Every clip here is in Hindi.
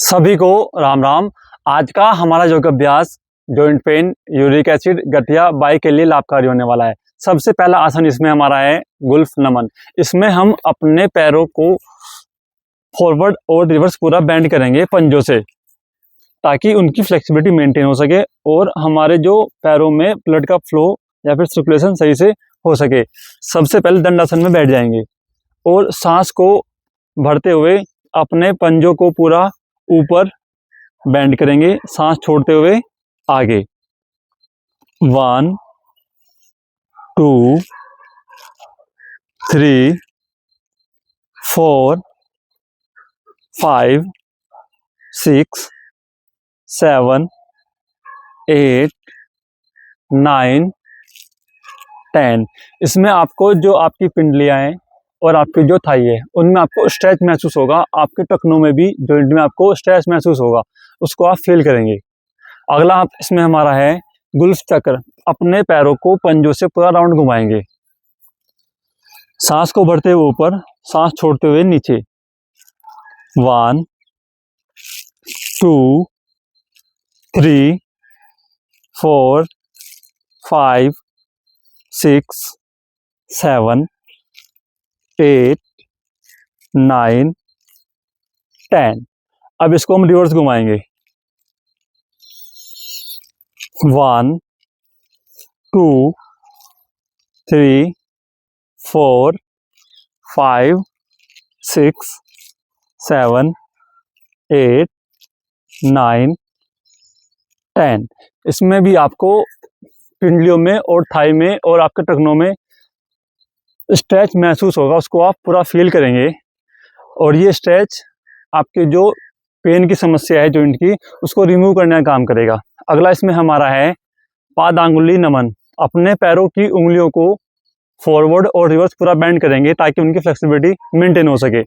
सभी को राम राम। आज का हमारा योग अभ्यास जॉइंट पेन, यूरिक एसिड, गठिया, बाई के लिए लाभकारी होने वाला है। सबसे पहला आसन इसमें हमारा है गुल्फ नमन। इसमें हम अपने पैरों को फॉरवर्ड और रिवर्स पूरा बेंड करेंगे पंजों से, ताकि उनकी फ्लेक्सिबिलिटी मेंटेन हो सके और हमारे जो पैरों में ब्लड का फ्लो या फिर सर्कुलेशन सही से हो सके। सबसे पहले दंडासन में बैठ जाएंगे और सांस को भरते हुए अपने पंजों को पूरा ऊपर बेंड करेंगे, सांस छोड़ते हुए आगे। 1 2 3 4 5 6 7 8 9 10। इसमें आपको जो आपकी पिंडलियां हैं और आपकी जो थाई है उनमें आपको स्ट्रेच महसूस होगा। आपके टखनों में भी, जॉइंट में आपको स्ट्रेच महसूस होगा, उसको आप फील करेंगे। अगला आप इसमें हमारा है गुल्फ चक्र। अपने पैरों को पंजों से पूरा राउंड घुमाएंगे, सांस को भरते हुए ऊपर, सांस छोड़ते हुए नीचे। 1 2 3 4 5 6 7 8 9 10। अब इसको हम रिवर्स घुमाएंगे। 1 2 3 4 5 6 7 8 9 10। इसमें भी आपको पिंडलियों में और थाई में और आपके टखनों में स्ट्रेच महसूस होगा, उसको आप पूरा फील करेंगे और ये स्ट्रेच आपके जो पेन की समस्या है जॉइंट की, उसको रिमूव करने का काम करेगा। अगला इसमें हमारा है पादांगुली नमन। अपने पैरों की उंगलियों को फॉरवर्ड और रिवर्स पूरा बेंड करेंगे ताकि उनकी फ्लेक्सिबिलिटी मेंटेन हो सके।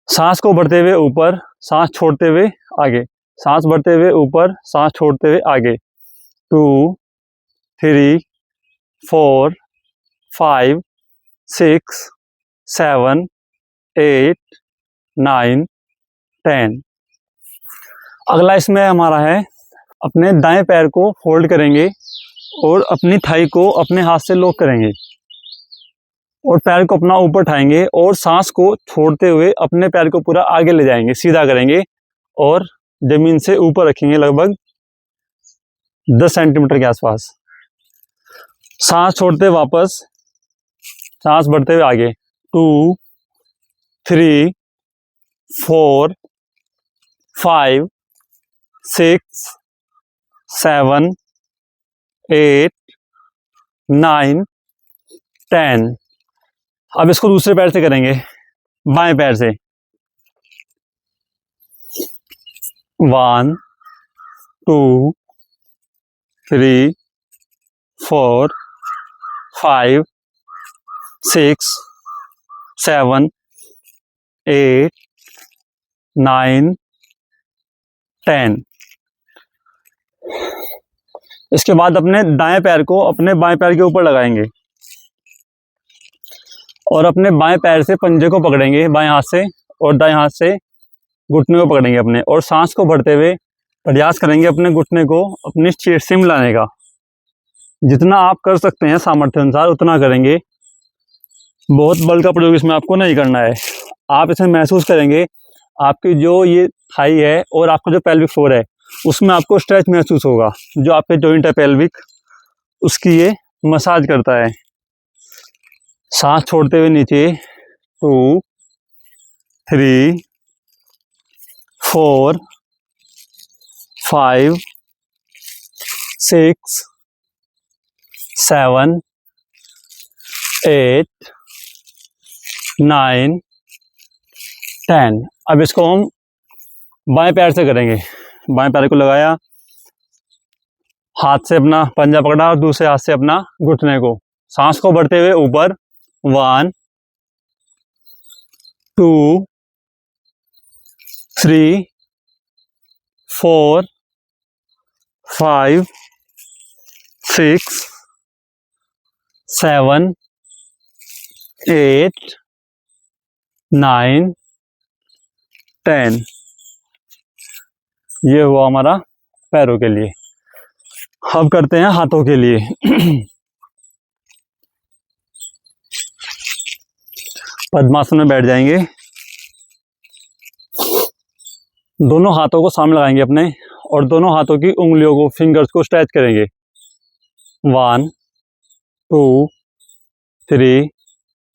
सांस को भरते हुए ऊपर, सांस छोड़ते हुए आगे, सांस भरते हुए ऊपर, सांस छोड़ते हुए आगे। 2 3 4 5 6 7 8 9 10। अगला इसमें हमारा है अपने दाएं पैर को फोल्ड करेंगे और अपनी थाई को अपने हाथ से लॉक करेंगे और पैर को अपना ऊपर उठाएंगे और सांस को छोड़ते हुए अपने पैर को पूरा आगे ले जाएंगे, सीधा करेंगे और जमीन से ऊपर रखेंगे लगभग 10 सेंटीमीटर के आसपास। सांस छोड़ते वापस, सांस भरते हुए आगे। 2 3 4 5 6 7 8 9 10। अब इसको दूसरे पैर से करेंगे, बाएं पैर से। 1 2 3 4 5 6 7 8 9 10। इसके बाद अपने दाएं पैर को अपने बाएं पैर के ऊपर लगाएंगे और अपने बाएं पैर से पंजे को पकड़ेंगे बाएं हाथ से और दाएं हाथ से घुटने को पकड़ेंगे अपने, और सांस को भरते हुए प्रयास करेंगे अपने घुटने को अपनी चेस्ट से मिलाने का। जितना आप कर सकते हैं सामर्थ्य अनुसार उतना करेंगे, बहुत बल का प्रयोग इसमें आपको नहीं करना है। आप इसमें महसूस करेंगे आपकी जो ये थाई है और आपका जो पेल्विक फ्लोर है उसमें आपको स्ट्रेच महसूस होगा। जो आपके जॉइंट है पेल्विक, उसकी ये मसाज करता है। सांस छोड़ते हुए नीचे। 2 3 4 5 6 7 8 9 10। अब इसको हम बाएं पैर से करेंगे। बाएं पैर को लगाया, हाथ से अपना पंजा पकड़ा और दूसरे हाथ से अपना घुटने को, सांस को भरते हुए ऊपर। 1 2 3 4 5 6 7 8 9 10। ये हुआ हमारा पैरों के लिए। अब करते हैं हाथों के लिए। पद्मासन में बैठ जाएंगे, दोनों हाथों को सामने लगाएंगे अपने और दोनों हाथों की उंगलियों को, फिंगर्स को स्ट्रेच करेंगे। 1 2 3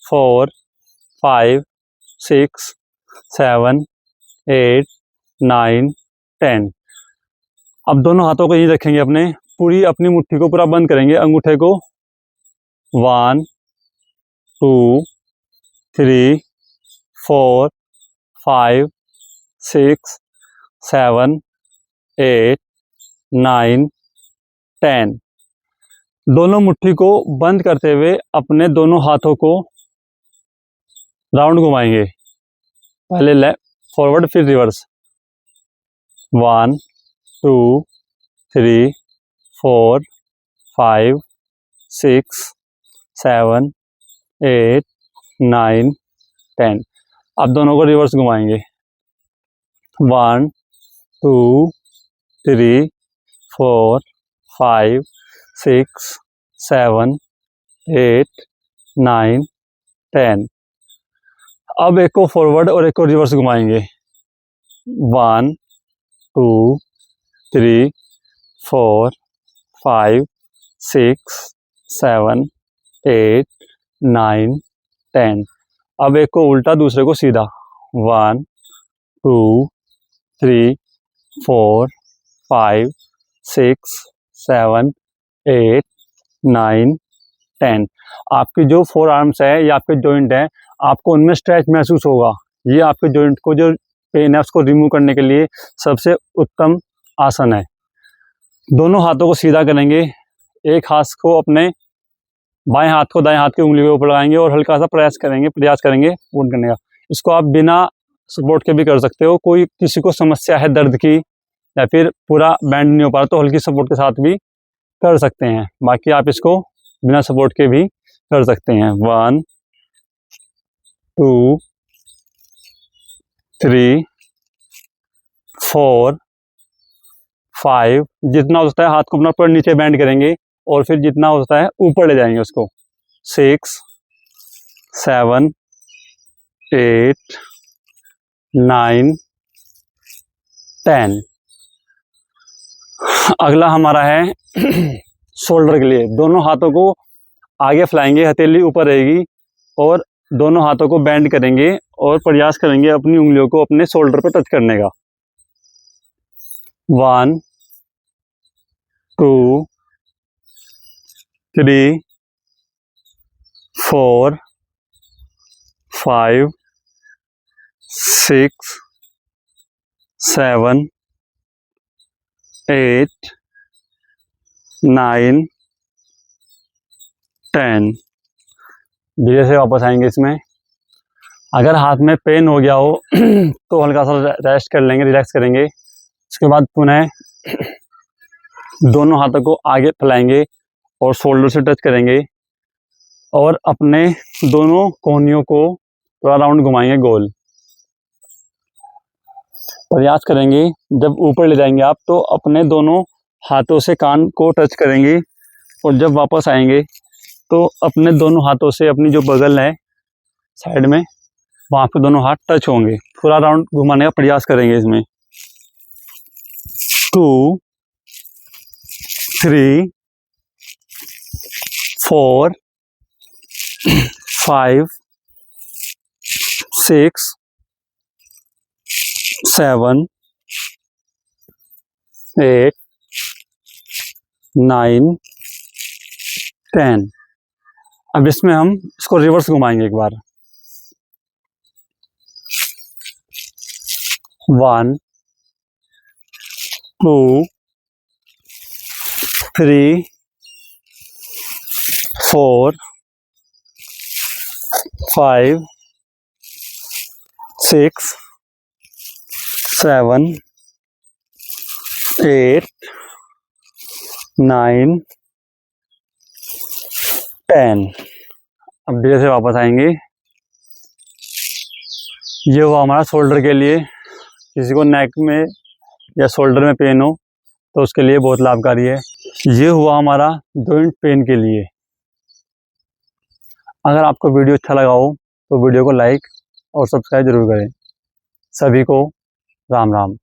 4 5 6 7 8 9 10। अब दोनों हाथों को यहीं रखेंगे, अपने पूरी अपनी मुट्ठी को पूरा बंद करेंगे, अंगूठे को। 1 2 3 4 5 6 7 8 9 10। दोनों मुट्ठी को बंद करते हुए अपने दोनों हाथों को राउंड घुमाएंगे, पहले लेफ्ट फॉरवर्ड फिर रिवर्स। 1 2 3 4 5 6 7 8 9 10। अब दोनों को रिवर्स घुमाएंगे। 1 2 3 4 5 6 7 8 9 10। अब एक को फॉरवर्ड और एक को रिवर्स घुमाएंगे। 1 2 3 4 5 6 7 8 9 10। अब एक को उल्टा, दूसरे को सीधा। 1 2 3 4 5 6 7 8 9 10। आपकी जो फोर आर्म्स है या आपके जॉइंट है, आपको उनमें स्ट्रेच महसूस होगा। ये आपके जॉइंट को जो पेन है उसको रिमूव करने के लिए सबसे उत्तम आसन है। दोनों हाथों को सीधा करेंगे, एक हाथ को अपने बाएं हाथ को दाएं हाथ की उंगली के ऊपर लगाएंगे और हल्का सा प्रयास करेंगे पूर्ण करने का। इसको आप बिना सपोर्ट के भी कर सकते हो। कोई किसी को समस्या है दर्द की या फिर पूरा बैंड नहीं हो पा रहा तो हल्की सपोर्ट के साथ भी कर सकते हैं। बाकी आप इसको बिना सपोर्ट के भी कर सकते हैं। 1 2 3 4 5। जितना हो सकता है हाथ को अपना पर नीचे बैंड करेंगे और फिर जितना हो सकता है ऊपर ले जाएंगे उसको। 6 7 8 9 10। अगला हमारा है शोल्डर के लिए। दोनों हाथों को आगे फैलाएंगे, हथेली ऊपर रहेगी और दोनों हाथों को बेंड करेंगे और प्रयास करेंगे अपनी उंगलियों को अपने शोल्डर पर टच करने का। 1 2 3 4 5 6 7 8 9 10। धीरे से वापस आएंगे इसमें। अगर हाथ में पेन हो गया हो तो हल्का सा रेस्ट कर लेंगे, रिलैक्स करेंगे। उसके बाद पुनः दोनों हाथों को आगे फैलाएंगे और शोल्डर से टच करेंगे और अपने दोनों कोहनियों को थोड़ा राउंड घुमाएंगे गोल। प्रयास करेंगे जब ऊपर ले जाएंगे आप तो अपने दोनों हाथों से कान को टच करेंगे और जब वापस आएंगे तो अपने दोनों हाथों से अपनी जो बगल है साइड में वहाँ पे दोनों हाथ टच होंगे। पूरा राउंड घुमाने का प्रयास करेंगे इसमें। 2 3 4 5 6 7 8 9 10। अब इसमें हम इसको रिवर्स घुमाएंगे एक बार। 1 2 3 4 5 6 7 8 9 10। अब धीरे से वापस आएंगे। ये हुआ हमारा शोल्डर के लिए। किसी को नेक में या शोल्डर में पेन हो तो उसके लिए बहुत लाभकारी है। ये हुआ हमारा जॉइंट पेन के लिए। अगर आपको वीडियो अच्छा लगा हो तो वीडियो को लाइक और सब्सक्राइब जरूर करें। सभी को राम राम।